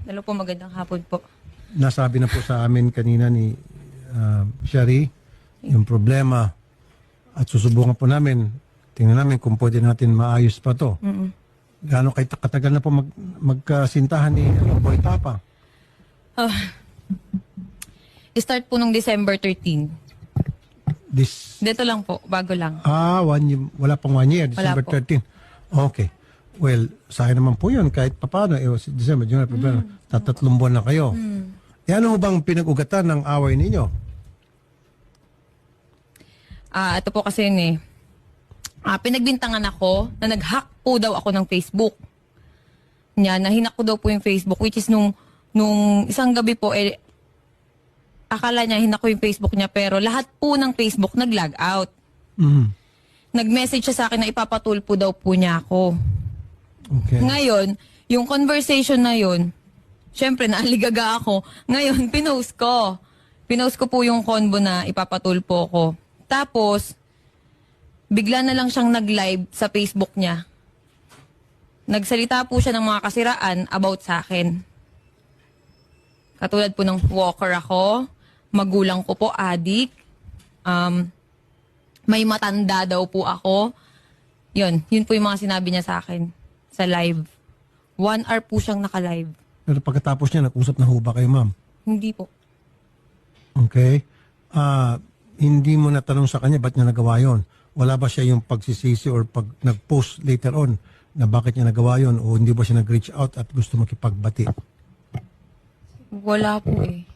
Hello po, magandang hapon po. Nasabi na po sa amin kanina ni Shari yung problema at susubukan po namin, tingnan namin kung pwede natin maayos pa to. Gaano katagal na po magkasintahan ni Boy Tapang? Start po nung December 13. This, Dito lang po, bago lang. 1 year, wala pang 1 year, Wala December po. 13. Okay. Well, sa akin naman po yun, kahit papaano, December, January, February, tatlong buwan na kayo. Ano bang pinag-ugatan ng away ninyo? Ito po kasi yun eh. Pinagbintangan ako na nag-hack po daw ako ng Facebook. Nahinak ko daw po yung Facebook, which is nung isang gabi po, akala niya hinak ko yung Facebook niya, pero lahat po ng Facebook nag-log out. Nag-message siya sa akin na ipapatulpo daw po niya ako. Okay. Ngayon, yung conversation na yun, syempre naaligaga ako. Ngayon, pinost ko. Pinost ko po yung convo na ipapatulpo ko. Tapos, bigla na lang siyang nag-live sa Facebook niya. Nagsalita po siya ng mga kasiraan about sa akin. Katulad po ng walker ako, magulang ko po, adik, may matanda daw po ako. Yun po yung mga sinabi niya sa akin sa live. 1 hour po siyang naka-live. Pero pagkatapos niya, nag-usap na ho ba kayo, ma'am? Hindi po. Okay. Hindi mo natanong sa kanya, ba't niya nagawa yun? Wala ba siya yung pagsisisi or pag nag-post later on na bakit niya nagawa yun o hindi ba siya nag-reach out at gusto makipagbati? Wala po eh.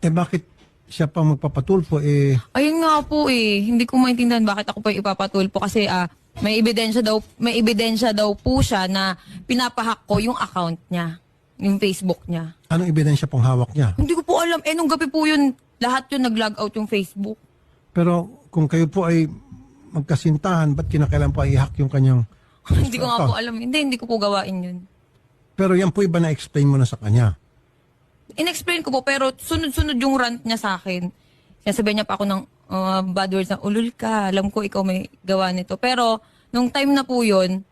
Bakit siya pang magpapatulpo Ayun nga po eh. Hindi ko maintindihan bakit ako pa ipapatulpo kasi may ebidensya daw po siya na pinapahack ko yung account niya, yung Facebook niya. anong ebidensya pong hawak niya? Hindi ko po alam. Nung gabi po yun, lahat yun nag-log out yung Facebook. Pero kung kayo po ay magkasintahan, ba't kinakailan po i-hack yung kanyang Hindi ko nga account? po alam. Hindi ko po gawain yun. Pero yan po iba na-explain mo na sa kanya. In-explain ko po, pero sunod-sunod yung rant niya sa akin. Sinasabihan niya pa ako ng bad words na, ulul ka, alam ko ikaw may gawa nito. Pero, nung time na po yun,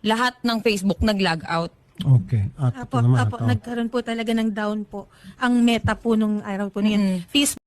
lahat ng Facebook nag-log out. Okay. At ito naman, ito. Nagkaroon po talaga ng down po ang meta po nung araw po na yun. Facebook